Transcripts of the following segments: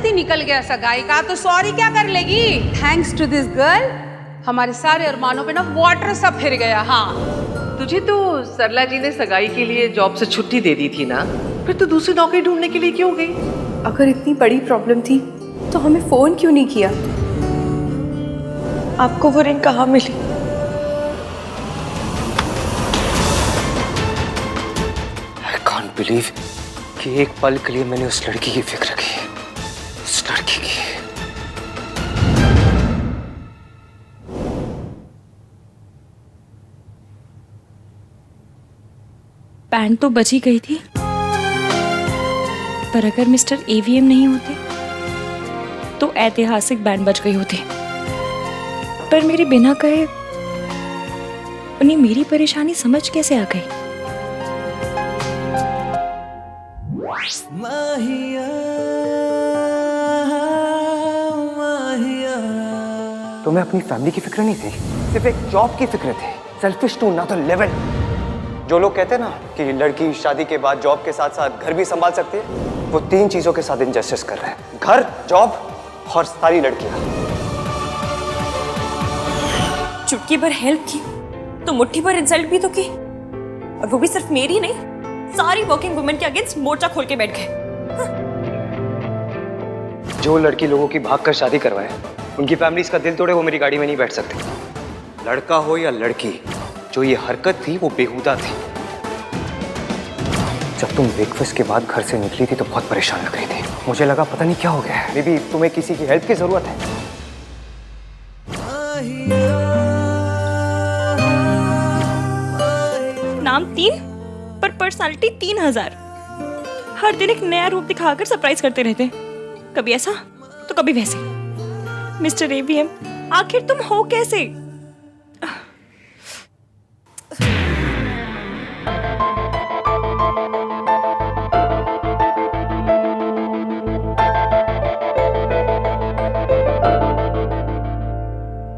ही निकल गया सगाई का, तो सॉरी क्या कर लेगी। थैंक्स टू दिस गर्ल हमारे सारे अरमानों पे ना वाटर सा फिर गया। हाँ, तुझे तो सरला जी ने सगाई के लिए जॉब से छुट्टी दे दी थी ना, फिर तो दूसरी नौकरी ढूंढने के लिए क्यों गई? अगर इतनी बड़ी प्रॉब्लम थी तो हमें फोन क्यों नहीं किया? आपको वो रिंग कहाँ मिली? I can't believe कि एक पल के लिए मैंने उस लड़की की फिक्र की, उस लड़की की। बैंड तो बच ही गई थी, पर अगर मिस्टर एवीएम नहीं होते तो ऐतिहासिक बैंड बच गई होती। पर मेरे बिना कहे उन्हें मेरी परेशानी समझ कैसे आ गई? तुम्हें अपनी फैमिली की फिक्र नहीं थी, सिर्फ एक जॉब की फिक्र थी। Selfish to another level. जो लोग कहते हैं ना कि लड़की शादी के बाद जॉब के साथ साथ घर भी संभाल सकती है, वो 3 चीजों के साथ इनजस्टिस कर रहे हैं: घर, जॉब और सारी लड़कियां। चुटकी भर हेल्प की तो मुट्ठी भर इंसल्ट भी तो की, और वो भी सिर्फ मेरी नहीं, सारी वर्किंग वुमेन के अगेंस्ट मोर्चा खोल के बैठ गए। जो लड़की लोगों की भाग कर शादी करवाए, उनकी फैमिली इसका दिल तोड़े, वो मेरी गाड़ी में नहीं बैठ सकती। लड़का हो या लड़की, जो ये हरकत थी वो बेहुदा थी। जब तुम ब्रेकफास्ट के बाद घर से निकली थी तो बहुत परेशान लग रही थी। मुझे लगा पता नहीं क्या हो गया है, मे बी तुम्हें किसी की हेल्प की जरूरत है। नाम 3 पर पर्सनालिटी 3000। हर दिन एक नया रूप दिखाकर सरप्राइज करते रहते, कभी ऐसा तो कभी वैसे। मिस्टर एवीएम, आखिर तुम हो कैसे?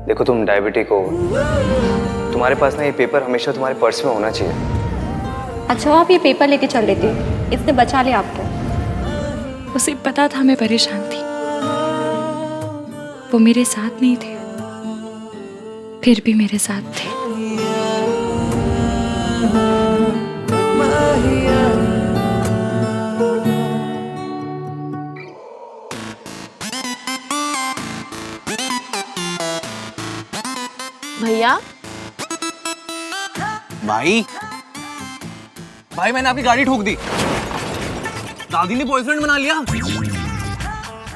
देखो तुम डायबिटिक हो, तुम्हारे पास ना ये पेपर हमेशा तुम्हारे पर्स में होना चाहिए। अच्छा आप ये पेपर लेके चल लेते, इसने बचा लिया आपको। उसे पता था मैं परेशान थी, वो मेरे साथ नहीं थे, फिर भी मेरे साथ थे। भैया भाई भाई मैंने आपकी गाड़ी ठोक दी। दादी ने बॉयफ्रेंड बना लिया।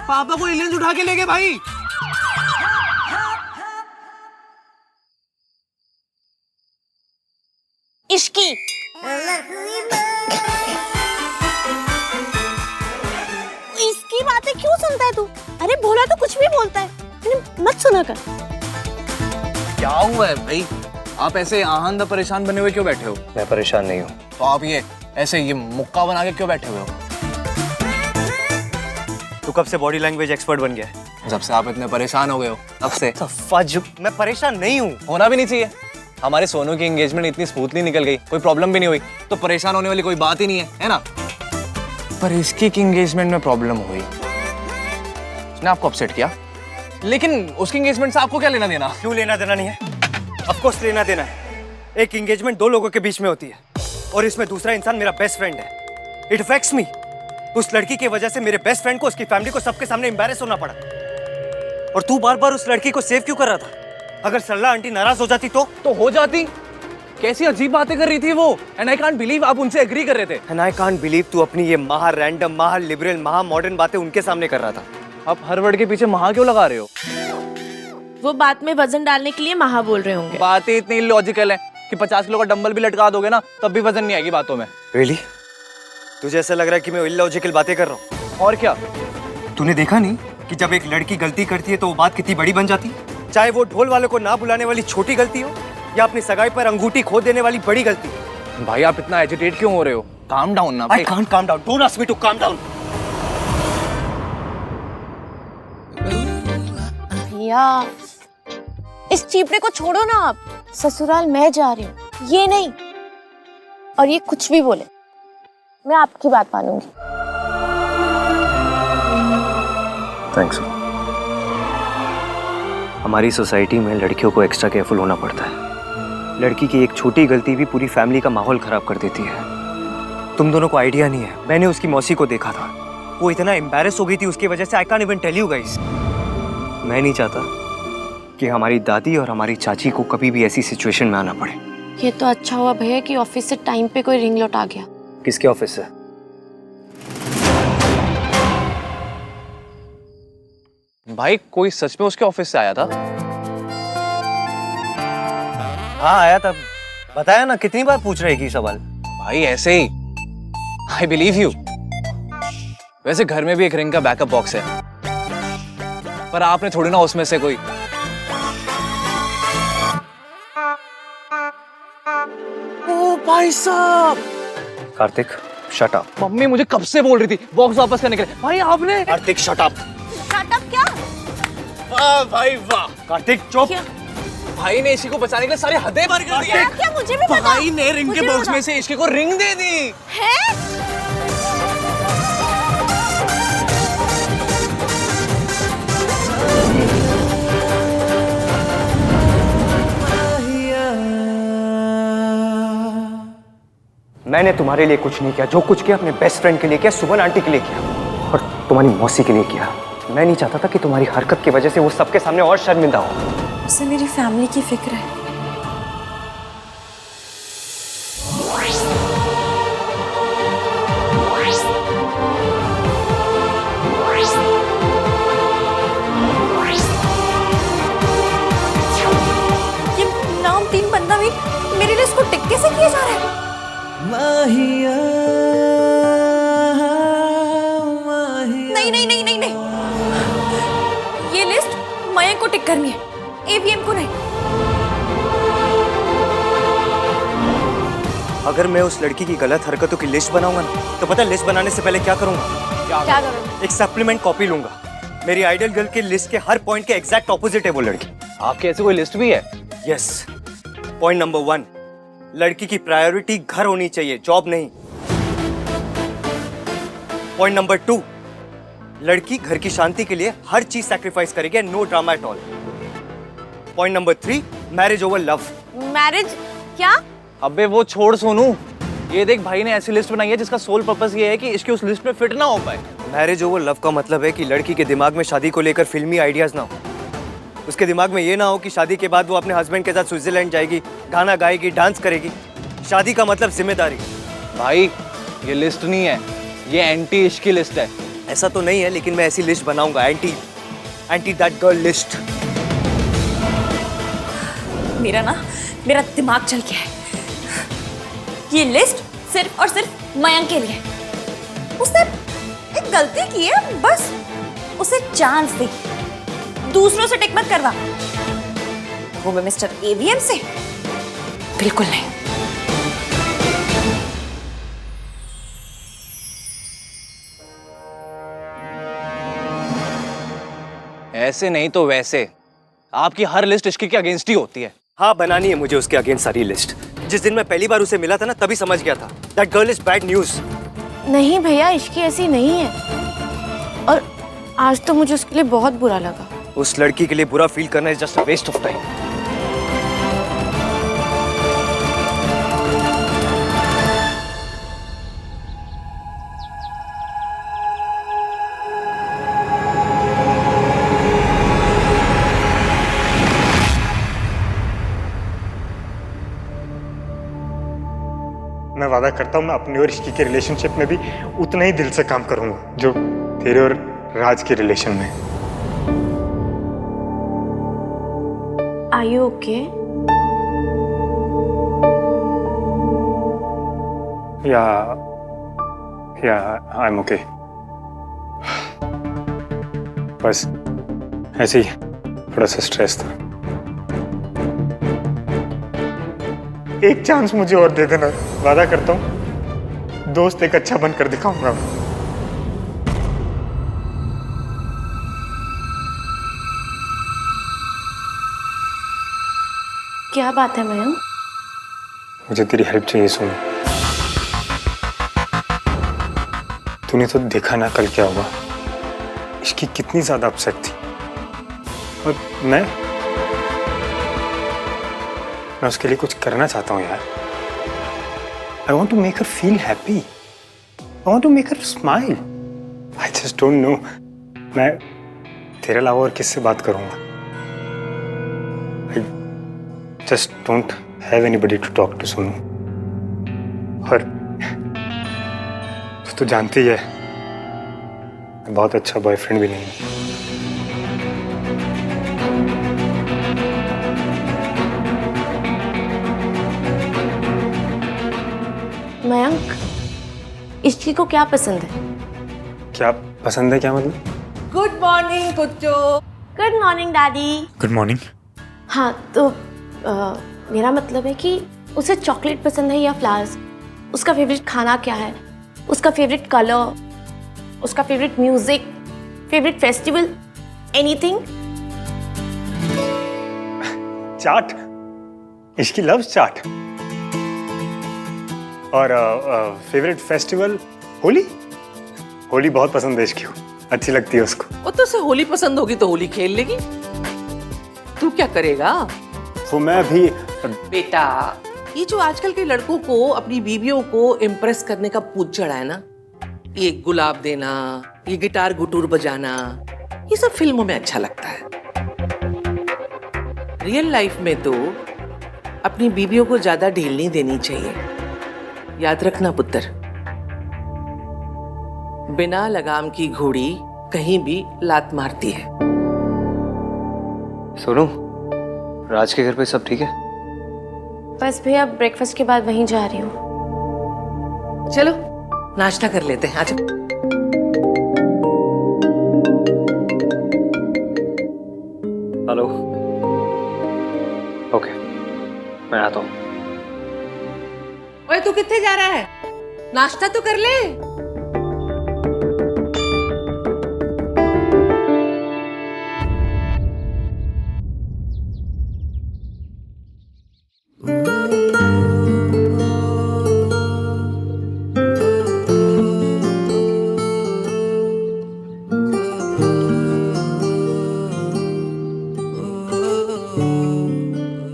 पापा को एलियंस उठा के ले गए भाई। इश्की इसकी बातें क्यों सुनता है तू? अरे भोला तो कुछ भी बोलता है, मत सुना कर। क्या हुआ है भाई? आप ऐसे आहांदा परेशान बने हुए क्यों बैठे हो? मैं परेशान नहीं हूँ। तो आप ये ऐसे ये मुक्का बना के क्यों बैठे हुए हो? तू कब से बॉडी लैंग्वेज एक्सपर्ट बन गया है? जब से आप इतने परेशान हो गए हो तब से। फज, मैं परेशान नहीं हूँ। होना भी नहीं चाहिए। हमारे सोनू की एंगेजमेंट इतनी स्मूथली निकल गई, कोई प्रॉब्लम भी नहीं हुई, तो परेशान होने वाली कोई बात ही नहीं है ना? पर इसकी एंगेजमेंट में प्रॉब्लम हुई, उसने आपको अपसेट किया। लेकिन उसकी एंगेजमेंट से आपको क्या लेना देना? क्यों लेना देना नहीं है? ऑफ कोर्स लेना देना है। एक एंगेजमेंट 2 लोगों के बीच में होती है, और इसमें दूसरा इंसान मेरा बेस्ट फ्रेंड है। It affects me. उस लड़की की वजह से मेरे बेस्ट फ्रेंड को, उसकी फैमिली को, सबके सामने एम्बैरेस होना पड़ा। और तू बार बार उस लड़की को सेव क्यों कर रहा था? अगर सरला आंटी नाराज हो जाती तो हो जाती। कैसी अजीब बातें कर रही थी वो, एंड आई कांट बिलीव आप उनसे एग्री कर रहे थे। एंड आई कांट बिलीव तू अपनी ये महा रैंडम, महा लिबरल, महा मॉडर्न बातें उनके सामने कर रहा था। आप हर वर्ड के पीछे महा क्यों लगा रहे हो? वो बात में वजन डालने के लिए महा बोल रहे होंगे। बातें इतनी लॉजिकल है कि 50 किलो का डंबल भी लटका दोगे ना तब भी वजन नहीं आएगी बातों में। रियली? तुझे ऐसा लग रहा है कि मैं इलॉजिकल बातें कर रहा हूँ? और क्या? तूने देखा नहीं कि जब एक लड़की गलती करती है तो वो बात कितनी बड़ी बन जाती है? चाहे वो ढोल वाले को ना बुलाने वाली छोटी गलती हो, या अपनी सगाई पर अंगूठी खो देने वाली बड़ी गलती। भाई आप इतना एजिटेट क्यों हो रहे हो? काम डाउन ना भाई। I can't calm down. Don't ask me to calm down. भैया इस चीपड़े को छोड़ो ना आप। ससुराल मैं जा रही हूँ, ये नहीं। और ये कुछ भी बोले, मैं आपकी बात मानूंगी। थैंक्स। हमारी सोसाइटी में लड़कियों को एक्स्ट्रा केयरफुल होना पड़ता है। लड़की की एक छोटी गलती भी पूरी फैमिली का माहौल खराब कर देती है। तुम दोनों को आइडिया नहीं है, मैंने उसकी मौसी को देखा था, वो इतना एम्बैरेस हो गई थी उसकी वजह से। I can't even tell you guys. मैं नहीं चाहता कि हमारी दादी और हमारी चाची को कभी भी ऐसी सिचुएशन में आना पड़े। ये तो अच्छा हुआ भैया कि ऑफिस से टाइम पे कोई रिंग लौटा गया। किसके ऑफिस से? भाई कोई सच में उसके ऑफिस से आया था? हाँ आया था, बताया ना, कितनी बार पूछ रहे की सवाल। भाई ऐसे ही, आई बिलीव यू। वैसे घर में भी एक रिंग का बैकअप बॉक्स है, पर आपने थोड़ी ना उसमें से कोई। ओ भाई साहब! Kartik shut up. मम्मी मुझे कब से बोल रही थी बॉक्स वापस करने के लिए। भाई आपने। Kartik shut up. स्टार्टअप क्या? वाह भाई वाह! कार्तिक चुप। भाई ने इश्की को बचाने के लिए सारी हदें पार कर दी है। क्या मुझे भी पता। भाई ने रिंग के बॉक्स में से इश्की को रिंग दे दी है? मैंने तुम्हारे लिए कुछ नहीं किया, जो कुछ किया अपने बेस्ट फ्रेंड के लिए किया, सुमन आंटी के लिए किया और तुम्हारी मौसी के लिए किया। मैं नहीं चाहता था कि तुम्हारी हरकत की वजह से वो सबके सामने और शर्मिंदा हो। उसे मेरी फैमिली की फिक्र है। ये नाम 3 बंदा भी मेरे लिए इसको टिक कैसे किया जा रहा है? नहीं नहीं नहीं नहीं नहीं, ये लिस्ट मयंक को टिक करनी है, एवीएम को नहीं। अगर मैं उस लड़की की गलत हरकतों की लिस्ट बनाऊंगा ना, तो पता है लिस्ट बनाने से पहले क्या करूंगा? क्या करोगे? एक सप्लीमेंट कॉपी लूंगा। मेरी आइडियल गर्ल की लिस्ट के हर पॉइंट के एग्जैक्ट ऑपोजिट है वो लड़की। आपकी ऐसी कोई लिस्ट भी है? यस। पॉइंट नंबर 1, लड़की की प्रायोरिटी घर होनी चाहिए, जॉब नहीं। पॉइंट नंबर 2, लड़की घर की शांति के लिए हर चीज सैक्रिफाइस करेगी, no drama at all. Point number 3, marriage over love. Marriage क्या? अबे वो छोड़ सोनू, ये देख भाई ने ऐसी लिस्ट बनाई है जिसका सोल पर्पस ये है कि इसकी उस लिस्ट में फिट ना हो पाए। मैरिज ओवर लव का मतलब है कि लड़की के दिमाग में शादी को लेकर फिल्मी आइडियाज ना हो। उसके दिमाग में ये ना हो कि शादी के बाद वो अपने हस्बैंड के साथ स्विट्जरलैंड जाएगी, गाना गाएगी, डांस करेगी। शादी का मतलब जिम्मेदारी। भाई ये लिस्ट नहीं है, ये एंटी इश्क की लिस्ट है। ऐसा तो नहीं है, लेकिन मैं ऐसी लिस्ट बनाऊंगा, एंटी दैट गर्ल लिस्ट। मेरा दिमाग चल गया है। ये लिस्ट सिर्फ और सिर्फ मयंक के लिए। उसने एक गलती की है, बस उसे चांस दे, दूसरों से टिक मत करवा। वो भी मिस्टर एवीएम से बिल्कुल नहीं। ऐसे नहीं तो वैसे आपकी हर लिस्ट इश्क के अगेंस्ट ही होती है। हाँ, बनानी है मुझे उसके अगेंस्ट सारी लिस्ट। जिस दिन मैं पहली बार उसे मिला था ना, तभी समझ गया था that girl is bad news. नहीं भैया, इश्की ऐसी नहीं है। और आज तो मुझे उसके लिए बहुत बुरा लगा। उस लड़की के लिए बुरा फील करना is just a waste of time. मैं वादा करता हूँ मैं अपने और इश्की के रिलेशनशिप में भी उतना ही दिल से काम करूंगा जो तेरे और राज के रिलेशन में। Are you okay? या आई एम ओके। बस ऐसे ही थोड़ा सा स्ट्रेस था। एक चांस मुझे और दे देना, वादा करता हूँ दोस्त एक अच्छा बनकर दिखाऊंगा। क्या बात है मयंक? मुझे तेरी हेल्प चाहिए सुन। तूने तो देखा ना कल क्या हुआ। इसकी कितनी ज्यादा अपसेट थी, और मैं उसके लिए कुछ करना चाहता हूँ यार। I want to make her feel happy. I want to make her smile. I just don't know. मैं तेरे अलावा और किससे बात करूँगा? I just don't have anybody to talk to, Sonu. और तो जानती है मैं बहुत अच्छा बॉयफ्रेंड भी नहीं हूँ। मयंक, इश्की को क्या पसंद है? क्या पसंद है, क्या मतलब? Good morning Kuchcho. Good morning daddy. Good morning. हाँ तो मेरा मतलब है कि उसे चॉकलेट पसंद है या फ्लावर्स, उसका फेवरेट खाना क्या है, उसका फेवरेट कलर, उसका favourite music, favourite festival, anything. Chaat, इसकी लव्स चाट। और फेवरेट फेस्टिवल होली। होली बहुत पसंद है इसकी, अच्छी लगती है उसको। वो तो उसे होली पसंद होगी तो होली खेल लेगी। तू क्या करेगा? वो मैं भी बेटा, ये जो आजकल के लड़कों को अपनी बीवियों को इम्प्रेस करने का पूछ चढ़ा है ना, ये गुलाब देना, ये गिटार गुटूर बजाना, ये सब फिल्मों में अच्छा लगता है। रियल लाइफ में तो अपनी बीवियों को ज्यादा ढील नहीं देनी चाहिए। याद रखना पुत्र, बिना लगाम की घोड़ी कहीं भी लात मारती है। सोनू, राज के घर पे सब ठीक है? बस भैया ब्रेकफास्ट के बाद वहीं जा रही हूँ। चलो नाश्ता कर लेते हैं। आज हेलो। ओके, मैं आता हूँ। ओए तू कितने जा रहा है? नाश्ता तो कर ले।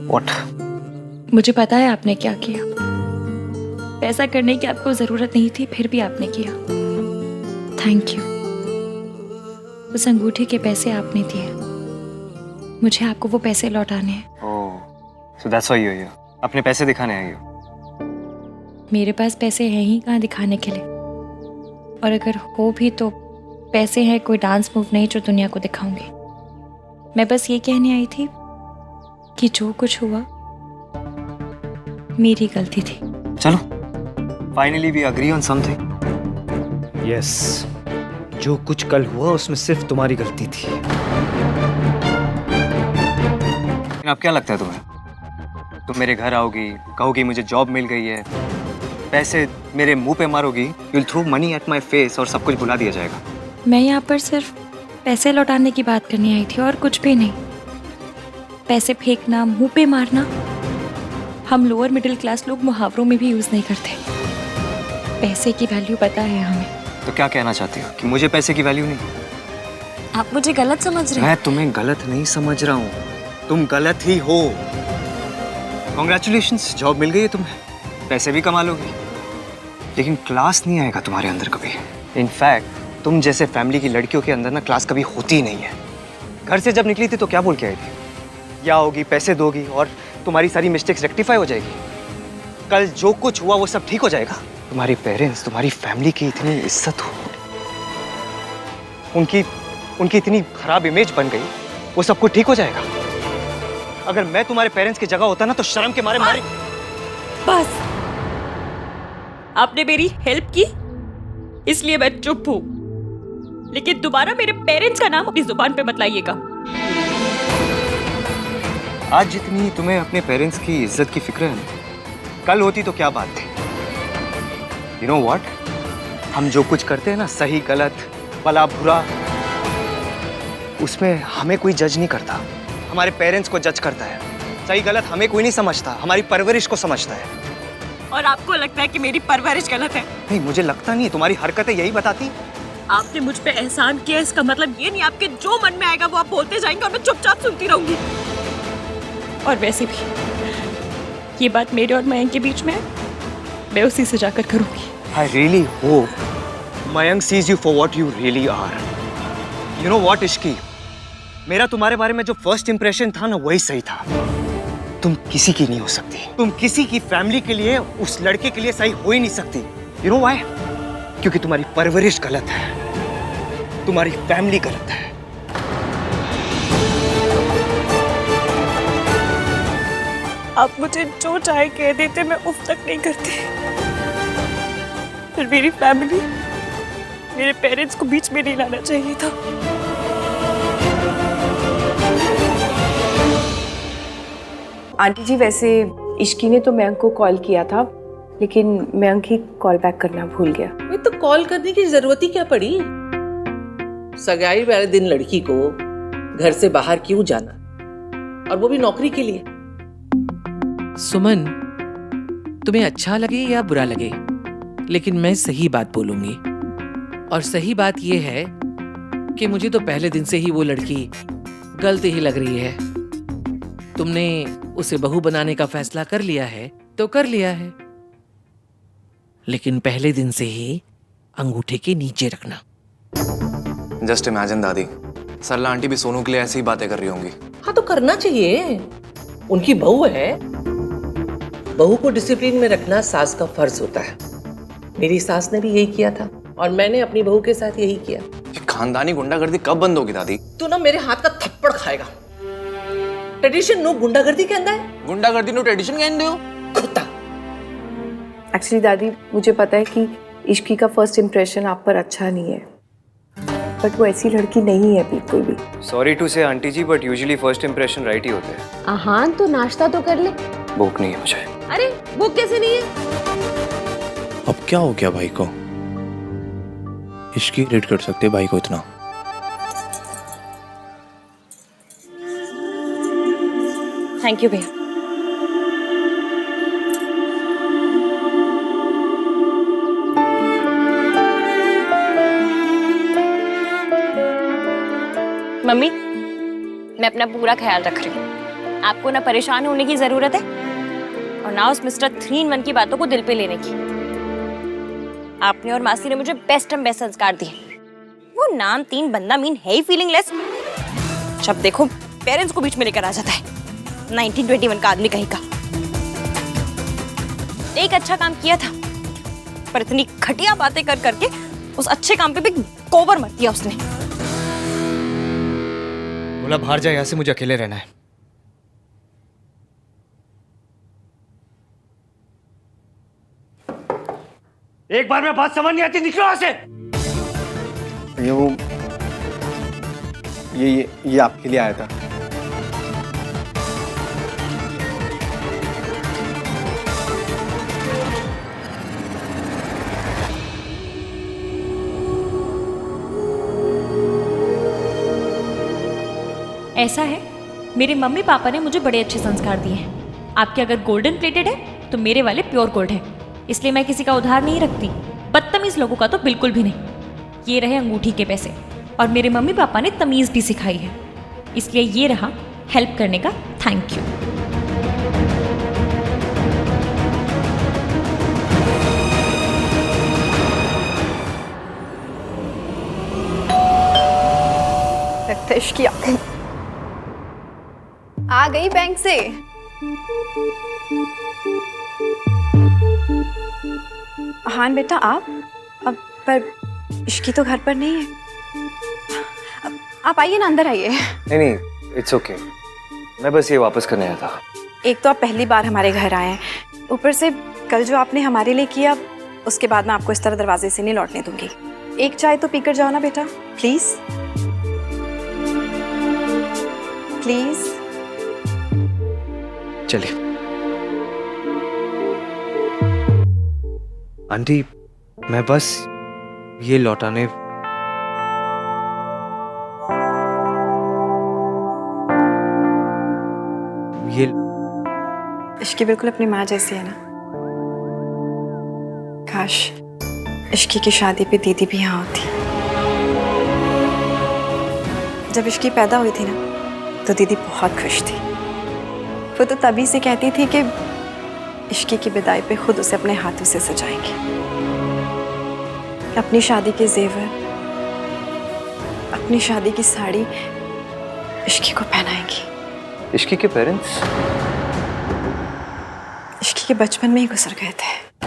What? मुझे पता है आपने क्या किया। पैसा करने की आपको जरूरत नहीं थी, फिर भी आपने किया। Thank you. उस अंगूठी के पैसे आपने दिए, मुझे आपको वो पैसे लौटाने हैं। Oh, so that's why you're here. अपने पैसे दिखाने आई हो? मेरे पास पैसे हैं ही कहाँ दिखाने के लिए, और अगर हो भी तो पैसे हैं कोई डांस मूव नहीं जो दुनिया को दिखाऊंगी। मैं बस ये कहने आई थी कि जो कुछ हुआ मेरी गलती थी। चलो, finally we agree on something. Yes, जो कुछ कल हुआ उसमें सिर्फ तुम्हारी गलती थी। अब क्या लगता है तुम्हें? तुम मेरे घर आओगी, कहोगी मुझे जॉब मिल गई है, पैसे मेरे मुंह पे मारोगी, you will throw money at my face और सब कुछ भुला दिया जाएगा। मैं यहाँ पर सिर्फ पैसे लौटाने की बात करने आई थी और कुछ भी नहीं। पैसे फेंकना, मुंह पे मारना, हम लोअर मिडिल क्लास लोग मुहावरों में भी यूज नहीं करते। पैसे की वैल्यू पता है हमें। तो क्या कहना चाहती हो कि मुझे पैसे की वैल्यू नहीं? आप मुझे गलत समझ रहे हैं। मैं तुम्हें गलत नहीं समझ रहा हूँ, तुम गलत ही हो। कॉन्ग्रेचुलेशंस, जॉब मिल गई है तुम्हें, पैसे भी कमा लोगी, लेकिन क्लास नहीं आएगा तुम्हारे अंदर कभी। इनफैक्ट तुम जैसे फैमिली की लड़कियों के अंदर ना क्लास कभी होती ही नहीं है। घर से जब निकली थी तो क्या बोल के आई थी? या होगी, पैसे दोगी और तुम्हारी सारी मिस्टेक्स रेक्टिफाई हो जाएगी। कल जो कुछ हुआ वो सब ठीक हो जाएगा। तुम्हारे पेरेंट्स, तुम्हारी फैमिली की इतनी इज्जत हो, उनकी इतनी खराब इमेज बन गई, वो सब कुछ ठीक हो जाएगा। अगर मैं तुम्हारे पेरेंट्स की जगह होता ना तो शर्म के मारे मारे। बस आपने मेरी हेल्प की इसलिए मैं चुप हूं, लेकिन दोबारा मेरे पेरेंट्स का नाम अपनी जुबान पे मत लाइएगा। आज जितनी तुम्हें अपने पेरेंट्स की इज्जत की फिक्र है, कल होती तो क्या बात थी। यू नो व्हाट, हम जो कुछ करते हैं ना, सही गलत, भला बुरा, उसमें हमें कोई जज नहीं करता, हमारे पेरेंट्स को जज करता है। सही गलत हमें कोई नहीं समझता, हमारी परवरिश को समझता है। और आपको लगता है कि मेरी परवरिश गलत है? नहीं, मुझे लगता नहीं, तुम्हारी हरकतें यही बताती। आपने मुझ पे एहसान किया, इसका मतलब ये नहीं आपके जो मन में आएगा वो आप बोलते जाएंगे और मैं चुपचाप सुनती रहूंगी। और वैसे भी ये बात मेरे और मयंक के बीच में है, मैं उसी से जाकर करूंगी। I really hope Mayank sees you for what you really are. You know what, Ishki? मेरा तुम्हारे बारे में जो फर्स्ट इंप्रेशन था ना, वही सही था। तुम किसी की नहीं हो सकती। तुम किसी की फैमिली के लिए, उस लड़के के लिए सही हो ही नहीं सकती। You know why? क्योंकि तुम्हारी परवरिश गलत है, तुम्हारी फैमिली गलत है। आप मुझे जो चाहे कह देते, मैं उफ तक नहीं करती। फिर मेरी फैमिली, मेरे पेरेंट्स को बीच में नहीं लाना चाहिए था। आंटी जी, वैसे इश्की ने तो मयंक को कॉल किया था, लेकिन मयंक ही कॉल बैक करना भूल गया। वे तो कॉल करने की जरूरत ही क्या पड़ी? सगाई वाले दिन लड़की को घर से बाहर क्यों जाना, और वो भी नौकरी के लिए? सुमन, तुम्हें अच्छा लगे या बुरा लगे, लेकिन मैं सही बात बोलूंगी। और सही बात यह है कि मुझे तो पहले दिन से ही वो लड़की गलती ही लग रही है। तुमने उसे बहू बनाने का फैसला कर लिया है तो कर लिया है, लेकिन पहले दिन से ही अंगूठे के नीचे रखना। जस्ट इमेजिन दादी, सरला आंटी भी सोनू के लिए ऐसी ही बातें कर रही होंगी। हाँ तो करना चाहिए, उनकी बहू है। बहू को डिसिप्लिन में रखना सास का फर्ज होता है। मेरी सास ने भी यही किया था और मैंने अपनी बहू के साथ यही किया। ये खानदानी गुंडागर्दी कब बंद होगी दादी? तू ना मेरे हाथ का थप्पड़ खाएगा। ट्रेडिशन नो गुंडागर्दी कहता है। गुंडागर्दी नो ट्रेडिशन कहते हो? कुत्ता। एक्चुअली दादी, मुझे पता है कि इश्की का फर्स्ट इम्प्रेशन आप पर अच्छा नहीं है, बट वो ऐसी लड़की नहीं है बिल्कुल भी। Sorry to say aunty ji, but usually first impression right ही होते हैं। हाँ, तो नाश्ता तो कर ले। भूख नहीं है मुझे। अरे भूख कैसे नहीं है? अब क्या हो गया भाई को? इश्की रेट कर सकते भाई को इतना? थैंक यू भैया। मम्मी, मैं अपना पूरा ख्याल रख रही हूँ। आपको ना परेशान होने की जरूरत है और ना उस मिस्टर 3-in-1 की बातों को दिल पे लेने की। आपने और मासी ने मुझे बेस्ट संस्कार दिए। वो नाम 3 बंदा मीन है ही फीलिंगलेस। जब देखो पेरेंट्स को बीच में लेकर आ जाता है। 1921 का आदमी कहीं का। एक अच्छा काम किया था, पर इतनी घटिया बातें कर करके उस अच्छे काम पे भी गोबर मर दिया उसने। बोला बाहर जा, यहाँ से मुझे अकेले रहना है। एक बार में बात समझ नहीं आती, निकलो यहाँ से। ये आपके लिए आया था। ऐसा है, मेरे मम्मी पापा ने मुझे बड़े अच्छे संस्कार दिए हैं। आपके अगर गोल्डन प्लेटेड है तो मेरे वाले प्योर गोल्ड है, इसलिए मैं किसी का उधार नहीं रखती। बदतमीज लोगों का तो बिल्कुल भी नहीं। ये रहे अंगूठी के पैसे, और मेरे मम्मी पापा ने तमीज भी सिखाई है, इसलिए ये रहा हेल्प करने का थैंक यू। लगता है इश्की आ गई बैंक से। हाँ बेटा, आप अब पर इश्की तो घर पर नहीं है। आप आइए ना, अंदर आइए। नहीं नहीं, इट्स ओके। मैं बस ये वापस करने आया था। एक तो आप पहली बार हमारे घर आए हैं, ऊपर से कल जो आपने हमारे लिए किया, उसके बाद मैं आपको इस तरह दरवाजे से नहीं लौटने दूंगी। एक चाय तो पीकर जाओ ना बेटा, प्लीज प्लीज। चलिए। आंटी, मैं बस ये लौटाने ये इश्की बिल्कुल अपनी माँ जैसी है ना। काश इश्की की शादी पे दीदी भी यहाँ होती। जब इश्की पैदा हुई थी ना तो दीदी बहुत खुश थी। वो तो तभी से कहती थी कि इश्की की विदाई पे खुद उसे अपने हाथों से सजाएंगी, अपनी शादी के जेवर, अपनी शादी की साड़ी इश्की को पहनाएंगी। इश्की के पेरेंट्स? इश्की के बचपन में ही गुजर गए थे।